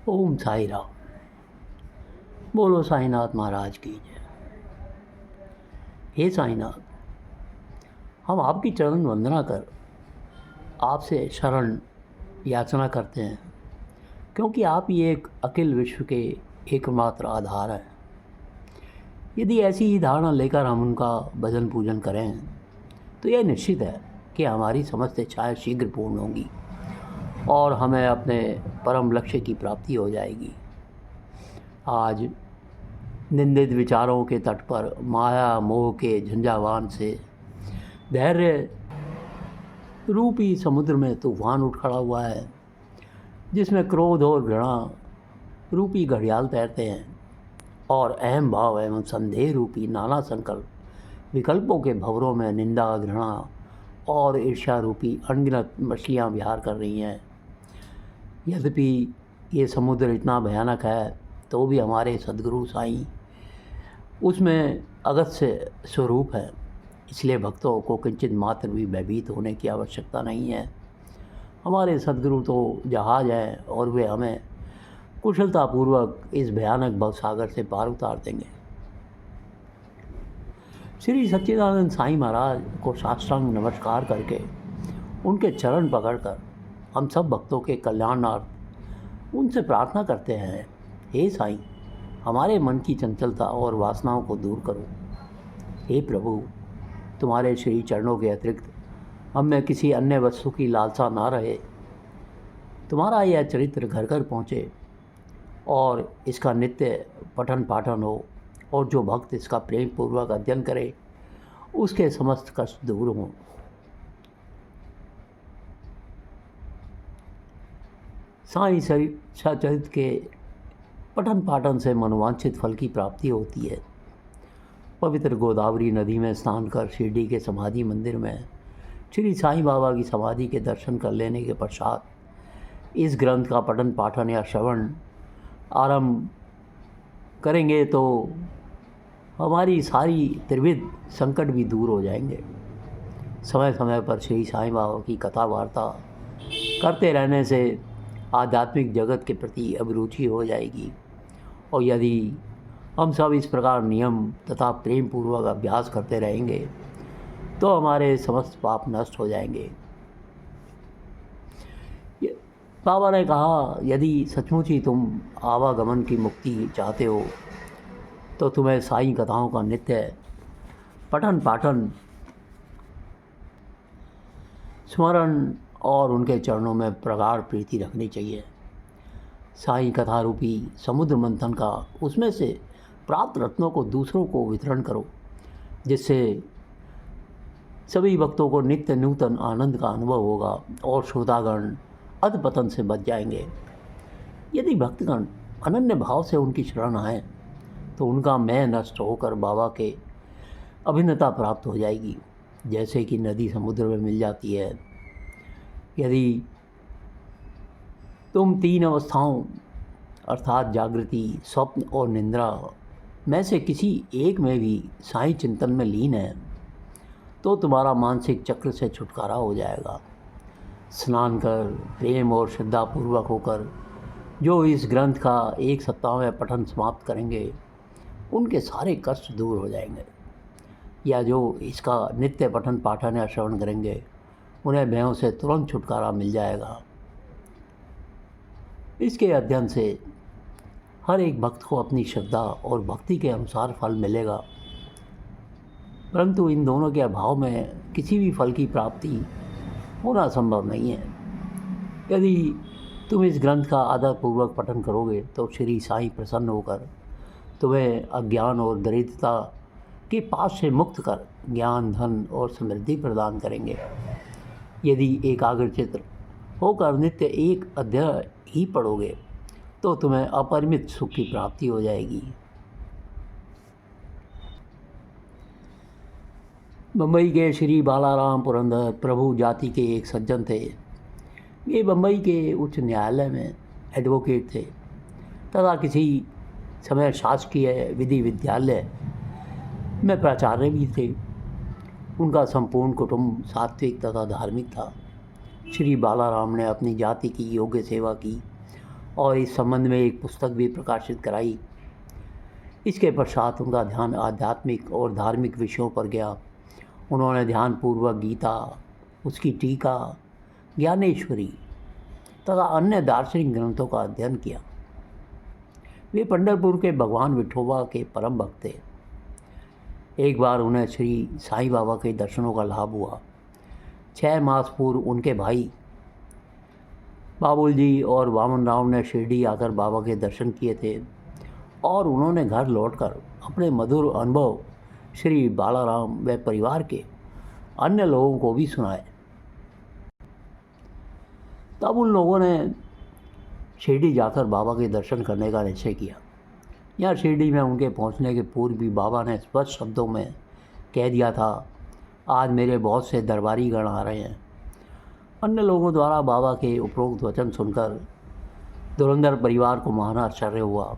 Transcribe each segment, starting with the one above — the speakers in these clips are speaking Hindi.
ओम साई राम। बोलो साईनाथ महाराज की जय। हे साईनाथ, हम आपकी चरण वंदना कर आपसे शरण याचना करते हैं, क्योंकि आप ही एक अखिल विश्व के एकमात्र आधार हैं। यदि ऐसी ही धारणा लेकर हम उनका भजन पूजन करें तो यह निश्चित है कि हमारी समस्त इच्छाएँ शीघ्र पूर्ण होंगी और हमें अपने परम लक्ष्य की प्राप्ति हो जाएगी। आज निंदित विचारों के तट पर माया मोह के झंझावान से धैर्य रूपी समुद्र में तूफान उठ खड़ा हुआ है, जिसमें क्रोध और घृणा रूपी घड़ियाल तैरते हैं और अहम भाव एवं संदेह रूपी नाना संकल्प विकल्पों के भंवरों में निंदा घृणा और ईर्ष्या रूपी अनगिनत मछलियाँ विहार कर रही हैं। यद्यपि ये समुद्र इतना भयानक है तो भी हमारे सद्गुरु साईं उसमें अगस्त्य स्वरूप है, इसलिए भक्तों को किंचित मात्र भी भयभीत होने की आवश्यकता नहीं है। हमारे सद्गुरु तो जहाज हैं और वे हमें कुशलतापूर्वक इस भयानक भवसागर से पार उतार देंगे। श्री सच्चिदानंद साईं महाराज को साष्टांग नमस्कार करके उनके चरण पकड़कर हम सब भक्तों के कल्याणार्थ उनसे प्रार्थना करते हैं, हे साईं, हमारे मन की चंचलता और वासनाओं को दूर करो। हे प्रभु, तुम्हारे श्री चरणों के अतिरिक्त हम में किसी अन्य वस्तु की लालसा ना रहे। तुम्हारा यह चरित्र घर घर पहुँचे और इसका नित्य पठन पाठन हो, और जो भक्त इसका प्रेम पूर्वक अध्ययन करे उसके समस्त कष्ट दूर हों। साईं सचरित्र के पठन पाठन से मनोवांछित फल की प्राप्ति होती है। पवित्र गोदावरी नदी में स्नान कर शिरडी के समाधि मंदिर में श्री साईं बाबा की समाधि के दर्शन कर लेने के पश्चात इस ग्रंथ का पठन पाठन या श्रवण आरंभ करेंगे तो हमारी सारी त्रिविध संकट भी दूर हो जाएंगे। समय समय पर श्री साईं बाबा की कथा वार्ता करते रहने से आध्यात्मिक जगत के प्रति अभिरुचि हो जाएगी, और यदि हम सब इस प्रकार नियम तथा प्रेम पूर्वक अभ्यास करते रहेंगे तो हमारे समस्त पाप नष्ट हो जाएंगे। बाबा ने कहा, यदि सचमुच ही तुम आवागमन की मुक्ति चाहते हो तो तुम्हें साईं कथाओं का नित्य पठन पाठन स्मरण और उनके चरणों में प्रगाढ़ प्रीति रखनी चाहिए। साईं कथा रूपी समुद्र मंथन का उसमें से प्राप्त रत्नों को दूसरों को वितरण करो, जिससे सभी भक्तों को नित्य नूतन आनंद का अनुभव होगा और श्रोतागण अधपतन से बच जाएंगे। यदि भक्तगण अनन्य भाव से उनकी शरण आए तो उनका मैं नष्ट होकर बाबा के अभिन्नता प्राप्त हो जाएगी, जैसे कि नदी समुद्र में मिल जाती है। यदि तुम तीन अवस्थाओं अर्थात जागृति, स्वप्न और निद्रा में से किसी एक में भी साईं चिंतन में लीन है तो तुम्हारा मानसिक चक्र से छुटकारा हो जाएगा। स्नान कर प्रेम और श्रद्धापूर्वक होकर जो इस ग्रंथ का एक सप्ताह में पठन समाप्त करेंगे उनके सारे कष्ट दूर हो जाएंगे, या जो इसका नित्य पठन पाठन या श्रवण करेंगे उन्हें भयों से तुरंत छुटकारा मिल जाएगा। इसके अध्ययन से हर एक भक्त को अपनी श्रद्धा और भक्ति के अनुसार फल मिलेगा, परंतु इन दोनों के अभाव में किसी भी फल की प्राप्ति होना संभव नहीं है। यदि तुम इस ग्रंथ का आदरपूर्वक पठन करोगे तो श्री साईं प्रसन्न होकर तुम्हें अज्ञान और दरिद्रता के पास से मुक्त कर ज्ञान, धन और समृद्धि प्रदान करेंगे। यदि एकाग्रचित्त होकर नित्य एक अध्याय ही पढ़ोगे तो तुम्हें अपरिमित सुख की प्राप्ति हो जाएगी। बम्बई के श्री बालाराम पुरंदर प्रभु जाति के एक सज्जन थे। ये बम्बई के उच्च न्यायालय में एडवोकेट थे तथा किसी समय शासकीय विधि विद्यालय में प्राचार्य भी थे। उनका संपूर्ण कुटुंब सात्विक तथा धार्मिक था। श्री बालाराम ने अपनी जाति की योग्य सेवा की और इस संबंध में एक पुस्तक भी प्रकाशित कराई। इसके पश्चात उनका ध्यान आध्यात्मिक और धार्मिक विषयों पर गया। उन्होंने ध्यानपूर्वक गीता, उसकी टीका, ज्ञानेश्वरी तथा अन्य दार्शनिक ग्रंथों का अध्ययन किया। वे पंढरपुर के भगवान विठोबा के परम भक्त थे। एक बार उन्हें श्री साईं बाबा के दर्शनों का लाभ हुआ। 6 मास पूर्व उनके भाई बाबुल जी और वामन राव ने शिरडी आकर बाबा के दर्शन किए थे और उन्होंने घर लौटकर अपने मधुर अनुभव श्री बालाराम व परिवार के अन्य लोगों को भी सुनाए। तब उन लोगों ने शिरडी जाकर बाबा के दर्शन करने का निश्चय किया। यहाँ शिरडी में उनके पहुँचने के पूर्व भी बाबा ने स्पष्ट शब्दों में कह दिया था, आज मेरे बहुत से दरबारी गण आ रहे हैं। अन्य लोगों द्वारा बाबा के उपरोक्त वचन सुनकर धुरंधर परिवार को महान आश्चर्य हुआ।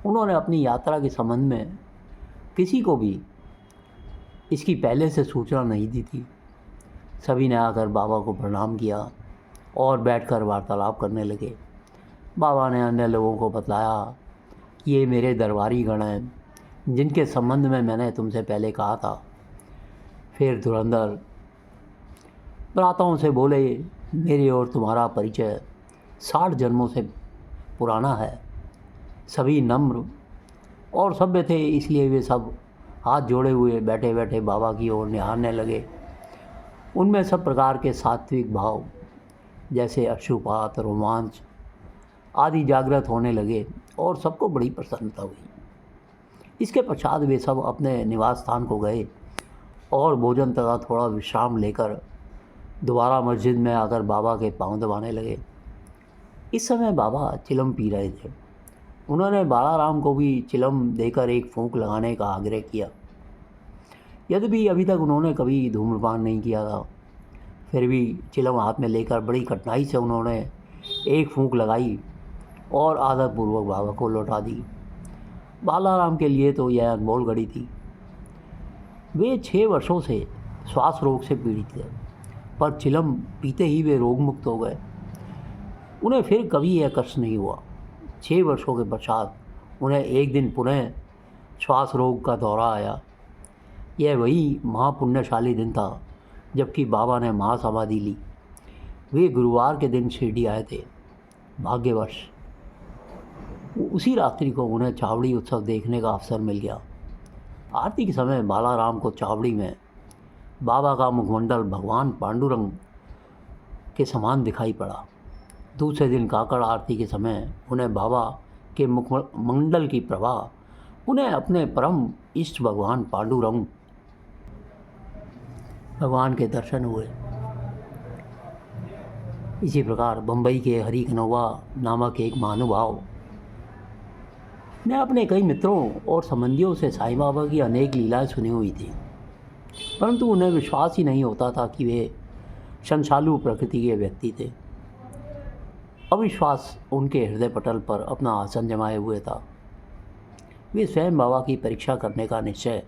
उन्होंने अपनी यात्रा के संबंध में किसी को भी इसकी पहले से सूचना नहीं दी थी। सभी ने आकर बाबा को प्रणाम किया और बैठकर वार्तालाप करने लगे। बाबा ने अन्य लोगों को बतलाया, ये मेरे दरबारी गण हैं जिनके संबंध में मैंने तुमसे पहले कहा था। फिर धुरंधर प्राताओं से बोले, मेरे और तुम्हारा परिचय 60 जन्मों से पुराना है। सभी नम्र और सभ्य थे, इसलिए वे सब हाथ जोड़े हुए बैठे बैठे बाबा की ओर निहारने लगे। उनमें सब प्रकार के सात्विक भाव जैसे अश्रुपात, रोमांच आदि जागृत होने लगे और सबको बड़ी प्रसन्नता हुई। इसके पश्चात वे सब अपने निवास स्थान को गए और भोजन तथा थोड़ा विश्राम लेकर दोबारा मस्जिद में आकर बाबा के पांव दबाने लगे। इस समय बाबा चिलम पी रहे थे। उन्होंने बालाराम को भी चिलम देकर एक फूंक लगाने का आग्रह किया। यद्यपि अभी तक उन्होंने कभी धूम्रपान नहीं किया था, फिर भी चिलम हाथ में लेकर बड़ी कठिनाई से उन्होंने एक फूंक लगाई और आदरपूर्वक बाबा को लौटा दी। बालाराम के लिए तो यह अनमोल घड़ी थी। वे 6 वर्षों से श्वास रोग से पीड़ित थे, पर चिलम पीते ही वे रोग मुक्त हो गए। उन्हें फिर कभी यह कष्ट नहीं हुआ। 6 वर्षों के पश्चात उन्हें एक दिन पुनः श्वास रोग का दौरा आया। यह वही महापुण्यशाली दिन था जबकि बाबा ने महासमाधि ली। वे गुरुवार के दिन शिरडी आए थे। भाग्यवश उसी रात्रि को उन्हें चावड़ी उत्सव देखने का अवसर मिल गया। आरती के समय बालाराम को चावड़ी में बाबा का मुखमंडल भगवान पांडुरंग के समान दिखाई पड़ा। दूसरे दिन काकड़ आरती के समय उन्हें बाबा के मुखमंडल की प्रभा उन्हें अपने परम इष्ट भगवान पांडुरंग भगवान के दर्शन हुए। इसी प्रकार बम्बई के हरि कनोवा नामक एक महानुभाव ने अपने कई मित्रों और संबंधियों से साईं बाबा की अनेक लीलाएं सुनी हुई थी, परंतु उन्हें विश्वास ही नहीं होता था कि वे संशालु प्रकृति के व्यक्ति थे। अविश्वास उनके हृदय पटल पर अपना आसन जमाए हुए था। वे स्वयं बाबा की परीक्षा करने का निश्चय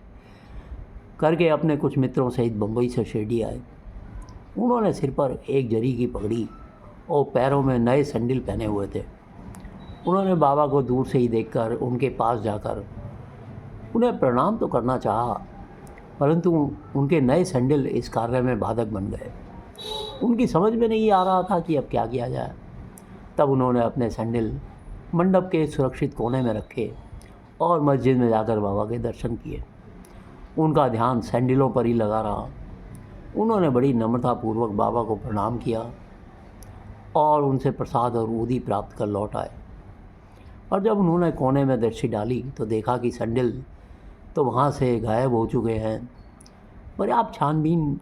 करके अपने कुछ मित्रों सहित बम्बई से शिरडी आए। उन्होंने सिर पर एक जरी की पगड़ी और पैरों में नए सैंडल पहने हुए थे। उन्होंने बाबा को दूर से ही देखकर उनके पास जाकर उन्हें प्रणाम तो करना चाहा, परंतु उनके नए सैंडल इस कार्य में बाधक बन गए। उनकी समझ में नहीं आ रहा था कि अब क्या किया जाए। तब उन्होंने अपने सैंडल मंडप के सुरक्षित कोने में रखे और मस्जिद में जाकर बाबा के दर्शन किए। उनका ध्यान सैंडलों पर ही लगा रहा। उन्होंने बड़ी नम्रतापूर्वक बाबा को प्रणाम किया और उनसे प्रसाद और ऊदी प्राप्त कर लौट आए। और जब उन्होंने कोने में दृष्टि डाली तो देखा कि सैंडल तो वहाँ से गायब हो चुके हैं। पर्याप्त छानबीन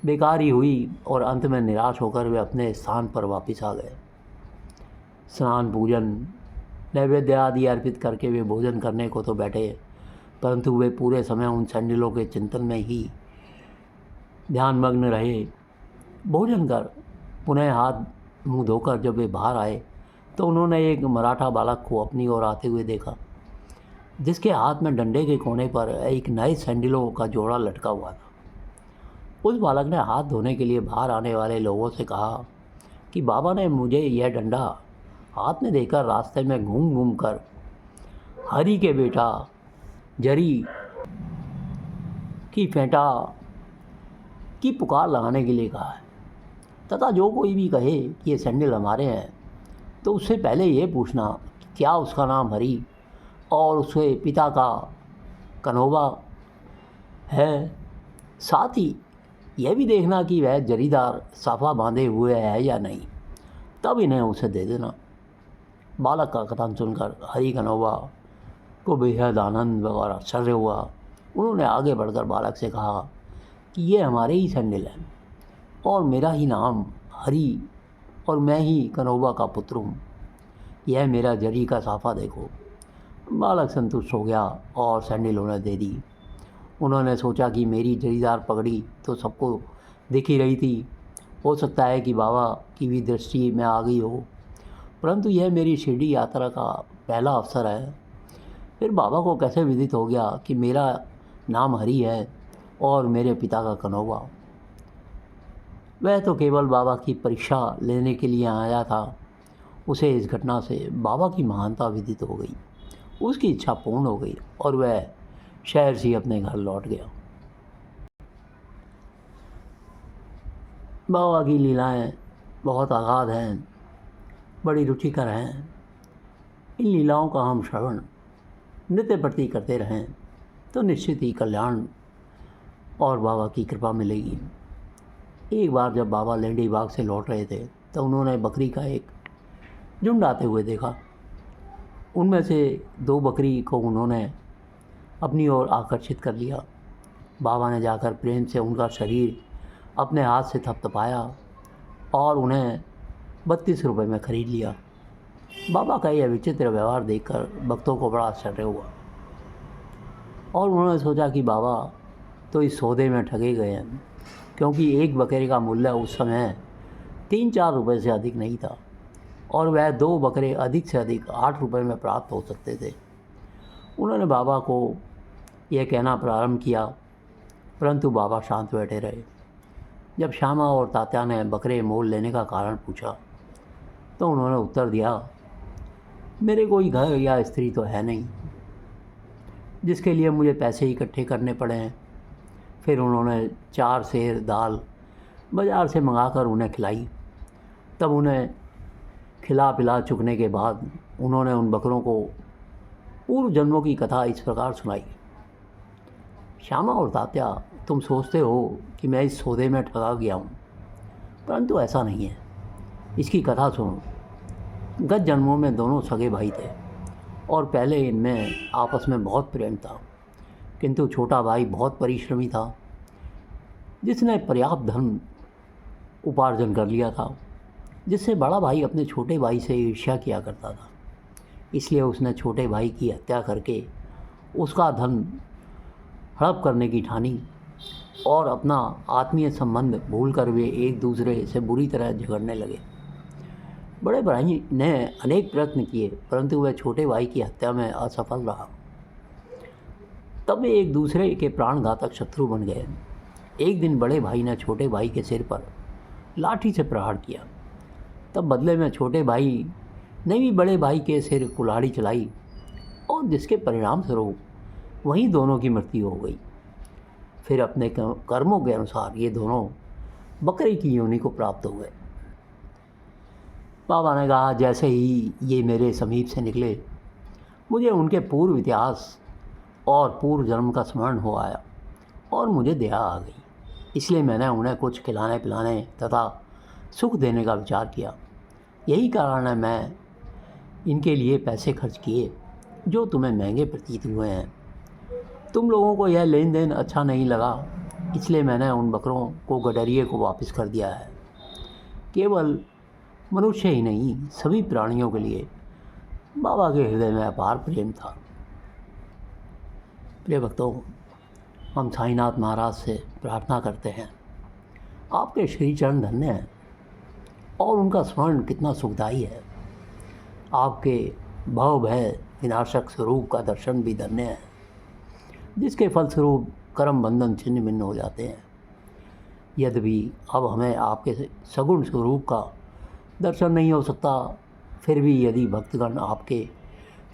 बेकार ही हुई और अंत में निराश होकर वे अपने स्थान पर वापस आ गए। स्नान, पूजन, नैवेद्य आदि अर्पित करके वे भोजन करने को तो बैठे, परंतु वे पूरे समय उन सैंडलों के चिंतन में ही ध्यानमग्न रहे। भोजन कर पुनः हाथ मुँह धोकर जब वे बाहर आए तो उन्होंने एक मराठा बालक को अपनी ओर आते हुए देखा, जिसके हाथ में डंडे के कोने पर एक नए सैंडलों का जोड़ा लटका हुआ था। उस बालक ने हाथ धोने के लिए बाहर आने वाले लोगों से कहा कि बाबा ने मुझे यह डंडा हाथ में देकर रास्ते में घूम घूम कर हरि के बेटा जरी की फेंटा की पुकार लगाने के लिए कहा है, तथा जो कोई भी कहे कि ये सैंडल हमारे हैं तो उससे पहले ये पूछना क्या उसका नाम हरि और उसके पिता का कन्होबा है। साथ ही यह भी देखना कि वह जरीदार साफा बांधे हुए है या नहीं, तब इन्हें उसे दे देना। बालक का कथन सुनकर हरि कन्होबा को बेहद आनंद और आश्चर्य हुआ। उन्होंने आगे बढ़कर बालक से कहा कि ये हमारे ही सैंडल हैं और मेरा ही नाम हरि और मैं ही कन्होबा का पुत्र हूँ। यह मेरा जरी का साफा देखो। बालक संतुष्ट हो गया और सैंडल उन्हें दे दी। उन्होंने सोचा कि मेरी जरीदार पगड़ी तो सबको दिख ही रही थी, हो सकता है कि बाबा की भी दृष्टि में आ गई हो, परंतु यह मेरी शिरडी यात्रा का पहला अवसर है। फिर बाबा को कैसे विदित हो गया कि मेरा नाम हरि है और मेरे पिता का कन्होबा। वह तो केवल बाबा की परीक्षा लेने के लिए आया था। उसे इस घटना से बाबा की महानता विदित हो गई, उसकी इच्छा पूर्ण हो गई और वह शहर से अपने घर लौट गया। बाबा की लीलाएं बहुत अगाध हैं, बड़ी रुचिकर हैं। इन लीलाओं का हम श्रवण नित्य प्रति करते रहें तो निश्चित ही कल्याण और बाबा की कृपा मिलेगी। एक बार जब बाबा लेंडी बाग से लौट रहे थे तो उन्होंने बकरी का एक झुंड आते हुए देखा। उनमें से 2 बकरी को उन्होंने अपनी ओर आकर्षित कर लिया। बाबा ने जाकर प्रेम से उनका शरीर अपने हाथ से थपथपाया और उन्हें 32 रुपये में खरीद लिया। बाबा का यह विचित्र व्यवहार देखकर भक्तों को बड़ा आश्चर्य हुआ और उन्होंने सोचा कि बाबा तो इस सौदे में ठगे गए हैं, क्योंकि एक बकरे का मूल्य उस समय 3-4 रुपये से अधिक नहीं था और वह 2 बकरे अधिक से अधिक 8 रुपये में प्राप्त हो सकते थे। उन्होंने बाबा को यह कहना प्रारंभ किया, परंतु बाबा शांत बैठे रहे। जब श्यामा और तात्या ने बकरे मोल लेने का कारण पूछा तो उन्होंने उत्तर दिया, मेरे कोई घर या स्त्री तो है नहीं जिसके लिए मुझे पैसे इकट्ठे करने पड़े हैं। फिर उन्होंने 4 सेर दाल बाज़ार से मंगाकर उन्हें खिलाई। तब उन्हें खिला पिला चुकने के बाद उन्होंने उन बकरों को पूर्व जन्मों की कथा इस प्रकार सुनाई। श्यामा और तात्या, तुम सोचते हो कि मैं इस सौदे में ठगा गया हूँ, परंतु ऐसा नहीं है। इसकी कथा सुनो। गत जन्मों में दोनों सगे भाई थे और पहले इनमें आपस में बहुत प्रेम था, किंतु छोटा भाई बहुत परिश्रमी था, जिसने पर्याप्त धन उपार्जन कर लिया था, जिससे बड़ा भाई अपने छोटे भाई से ईर्ष्या किया करता था। इसलिए उसने छोटे भाई की हत्या करके उसका धन हड़प करने की ठानी और अपना आत्मीय संबंध भूलकर वे एक दूसरे से बुरी तरह झगड़ने लगे। बड़े भाई ने अनेक प्रयत्न किए, परंतु वह छोटे भाई की हत्या में असफल रहा। तब वे एक दूसरे के प्राणघातक शत्रु बन गए। एक दिन बड़े भाई ने छोटे भाई के सिर पर लाठी से प्रहार किया। तब बदले में छोटे भाई ने भी बड़े भाई के सिर कुल्हाड़ी चलाई और जिसके परिणाम स्वरूप वहीं दोनों की मृत्यु हो गई। फिर अपने कर्मों के अनुसार ये दोनों बकरी की योनि को प्राप्त हो गए। बाबा ने कहा, जैसे ही ये मेरे समीप से निकले मुझे उनके पूर्व इतिहास और पूर्व जन्म का स्मरण हो आया और मुझे दया आ गई। इसलिए मैंने उन्हें कुछ खिलाने पिलाने तथा सुख देने का विचार किया। यही कारण है मैं इनके लिए पैसे खर्च किए जो तुम्हें महंगे प्रतीत हुए हैं। तुम लोगों को यह लेन देन अच्छा नहीं लगा, इसलिए मैंने उन बकरों को गडरिये को वापस कर दिया है। केवल मनुष्य ही नहीं, सभी प्राणियों के लिए बाबा के हृदय में अपार प्रेम था। प्रिय भक्तों, हम साईनाथ महाराज से प्रार्थना करते हैं, आपके श्री चरण धन्य हैं और उनका स्मरण कितना सुखदायी है। आपके भव भय विनाशक स्वरूप का दर्शन भी धन्य है, जिसके फलस्वरूप कर्म बंधन छिन्न भिन्न हो जाते हैं। यद्यपि अब हमें आपके सगुण स्वरूप का दर्शन नहीं हो सकता, फिर भी यदि भक्तगण आपके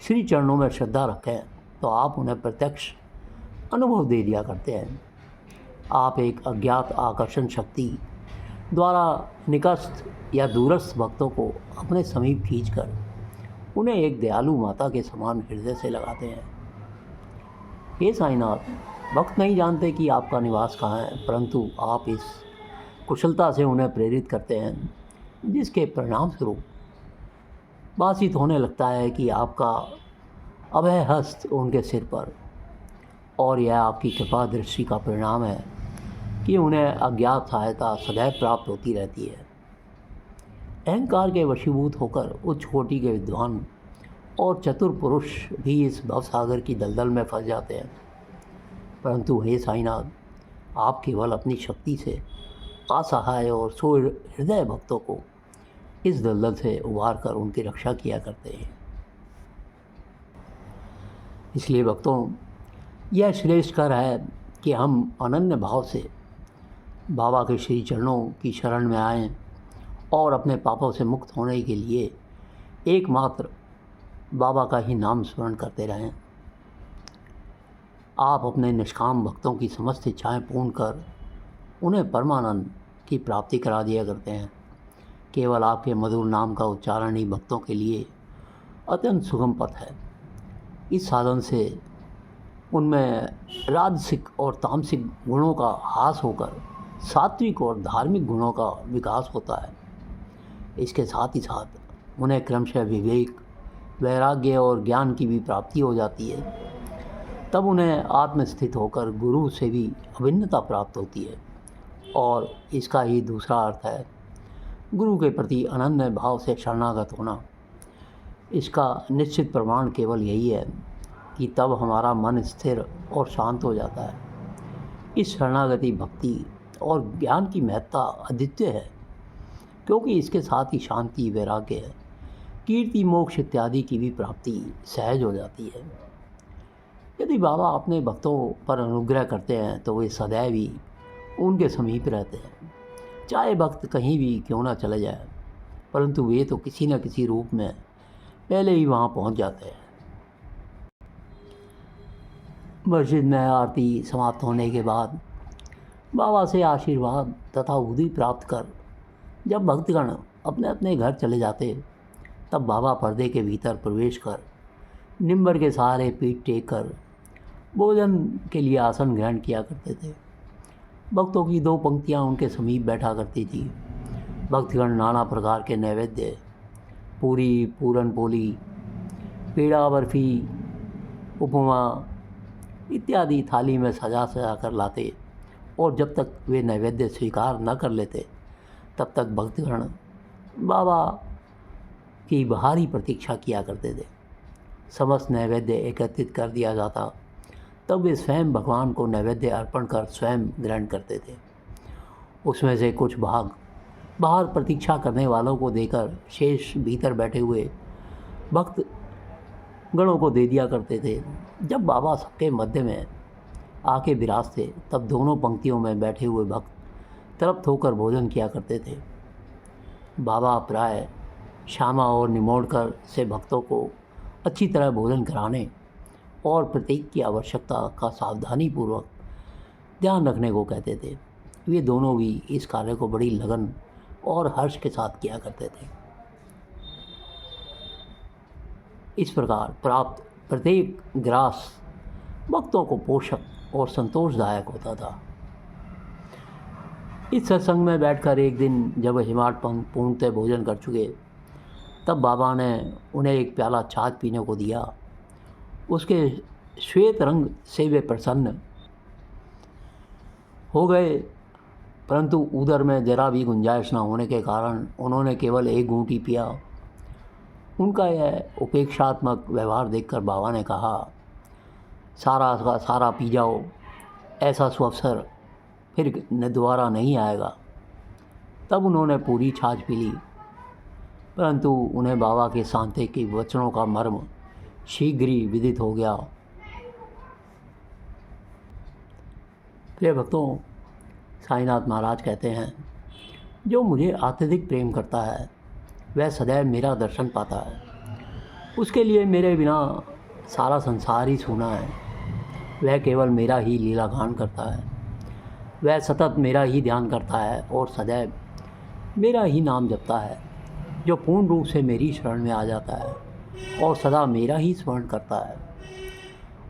श्री चरणों में श्रद्धा रखें तो आप उन्हें प्रत्यक्ष अनुभव दे दिया करते हैं। आप एक अज्ञात आकर्षण शक्ति द्वारा निकटस्थ या दूरस्थ भक्तों को अपने समीप खींचकर उन्हें एक दयालु माता के समान हृदय से लगाते हैं। हे साईनाथ, भक्त नहीं जानते कि आपका निवास कहाँ है, परंतु आप इस कुशलता से उन्हें प्रेरित करते हैं जिसके परिणाम स्वरूप भासित होने लगता है कि आपका अभय हस्त उनके सिर पर, और यह आपकी कृपा दृष्टि का परिणाम है कि उन्हें अज्ञात सहायता सदैव प्राप्त होती रहती है। अहंकार के वशीभूत होकर उच्च कोटि के विद्वान और चतुर पुरुष भी इस भवसागर की दलदल में फंस जाते हैं, परंतु हे साईनाथ, आप केवल अपनी शक्ति से असहाय और सुहृदय भक्तों को इस दलदल से उबार कर उनकी रक्षा किया करते हैं। इसलिए भक्तों, यह श्रेष्ठ कर है कि हम अनन्य भाव से बाबा के श्री चरणों की शरण में आएं और अपने पापों से मुक्त होने के लिए एकमात्र बाबा का ही नाम स्मरण करते रहें। आप अपने निष्काम भक्तों की समस्त इच्छाएं पूर्ण कर उन्हें परमानंद की प्राप्ति करा दिया करते हैं। केवल आपके मधुर नाम का उच्चारण ही भक्तों के लिए अत्यंत सुगम पथ है। इस साधन से उनमें राजसिक और तामसिक गुणों का ह्रास होकर सात्विक और धार्मिक गुणों का विकास होता है। इसके साथ ही साथ उन्हें क्रमशः विवेक, वैराग्य और ज्ञान की भी प्राप्ति हो जाती है। तब उन्हें आत्मस्थित होकर गुरु से भी अभिन्नता प्राप्त होती है, और इसका ही दूसरा अर्थ है गुरु के प्रति अनन्य भाव से शरणागत होना। इसका निश्चित प्रमाण केवल यही है कि तब हमारा मन स्थिर और शांत हो जाता है। इस शरणागति भक्ति और ज्ञान की महत्ता अद्वितीय है, क्योंकि इसके साथ ही शांति, वैराग्य है, कीर्ति, मोक्ष इत्यादि की भी प्राप्ति सहज हो जाती है। यदि बाबा अपने भक्तों पर अनुग्रह करते हैं तो वे सदैव ही उनके समीप रहते हैं, चाहे भक्त कहीं भी क्यों ना चले जाए, परंतु वे तो किसी न किसी रूप में पहले ही वहाँ पहुँच जाते हैं। मस्जिद में आरती समाप्त होने के बाद बाबा से आशीर्वाद तथा उदी प्राप्त कर जब भक्तगण अपने अपने घर चले जाते, तब बाबा पर्दे के भीतर प्रवेश कर निम्बर के सहारे पीठ टेक कर भोजन के लिए आसन ग्रहण किया करते थे। भक्तों की 2 पंक्तियां उनके समीप बैठा करती थी। भक्तगण नाना प्रकार के नैवेद्य, पूरी, पूरन पोली, पेड़ा, बर्फी, उपमा इत्यादि थाली में सजा सजा कर लाते, और जब तक वे नैवेद्य स्वीकार न कर लेते तब तक भक्तगण बाबा की बाहरी प्रतीक्षा किया करते थे। समस्त नैवेद्य एकत्रित कर दिया जाता, तब वे स्वयं भगवान को नैवेद्य अर्पण कर स्वयं ग्रहण करते थे। उसमें से कुछ भाग बाहर प्रतीक्षा करने वालों को देकर शेष भीतर बैठे हुए भक्त गणों को दे दिया करते थे। जब बाबा सबके मध्य में आके विराजते, तब दोनों पंक्तियों में बैठे हुए भक्त तृप्त होकर भोजन किया करते थे। बाबा प्राय श्यामा और निमोड़कर से भक्तों को अच्छी तरह भोजन कराने और प्रत्येक की आवश्यकता का सावधानीपूर्वक ध्यान रखने को कहते थे। वे दोनों भी इस कार्य को बड़ी लगन और हर्ष के साथ किया करते थे। इस प्रकार प्राप्त प्रत्येक ग्रास भक्तों को पोषक और संतोषदायक होता था। इस सत्संग में बैठकर एक दिन जब हिमाट पूर्णतः भोजन कर चुके, तब बाबा ने उन्हें एक प्याला छाछ पीने को दिया। उसके श्वेत रंग से वे प्रसन्न हो गए, परंतु उदर में जरा भी गुंजाइश न होने के कारण उन्होंने केवल एक घूंटी पिया। उनका यह उपेक्षात्मक व्यवहार देखकर बाबा ने कहा, सारा का सारा पी जाओ, ऐसा सुअवसर फिर दोबारा नहीं आएगा। तब उन्होंने पूरी छाछ पी ली, परंतु उन्हें बाबा के सांत्वनिक वचनों का मर्म शीघ्र ही विदित हो गया। प्रिय भक्तों, साईनाथ महाराज कहते हैं, जो मुझे अत्यधिक प्रेम करता है वह सदैव मेरा दर्शन पाता है। उसके लिए मेरे बिना सारा संसार ही सूना है। वह केवल मेरा ही लीलागान करता है। वह सतत मेरा ही ध्यान करता है और सदैव मेरा ही नाम जपता है। जो पूर्ण रूप से मेरी शरण में आ जाता है और सदा मेरा ही स्मरण करता है,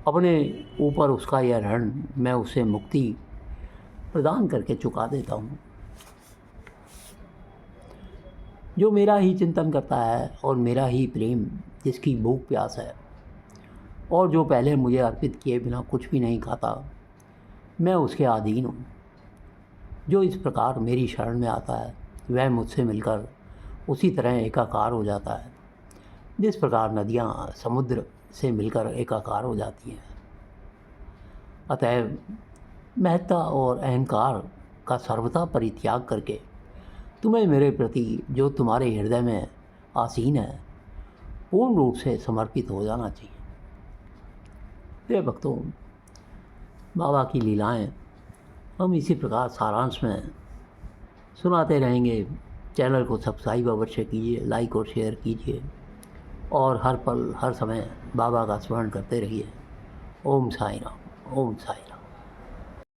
अपने ऊपर उसका यह ऋण मैं उसे मुक्ति प्रदान करके चुका देता हूँ। जो मेरा ही चिंतन करता है और मेरा ही प्रेम जिसकी भूख प्यास है, और जो पहले मुझे अर्पित किए बिना कुछ भी नहीं खाता, मैं उसके अधीन हूँ। जो इस प्रकार मेरी शरण में आता है वह मुझसे मिलकर उसी तरह एकाकार हो जाता है जिस प्रकार नदियाँ समुद्र से मिलकर एकाकार हो जाती हैं। अतएव महत्ता और अहंकार का सर्वथा परित्याग करके तुम्हें मेरे प्रति जो तुम्हारे हृदय में आसीन है पूर्ण रूप से समर्पित हो जाना चाहिए। प्रिय भक्तों, बाबा की लीलाएं हम इसी प्रकार सारांश में सुनाते रहेंगे। चैनल को सब्सक्राइब अवश्य कीजिए, लाइक और शेयर कीजिए और हर पल हर समय बाबा का स्मरण करते रहिए। ओम साई राम, ओम साई राम।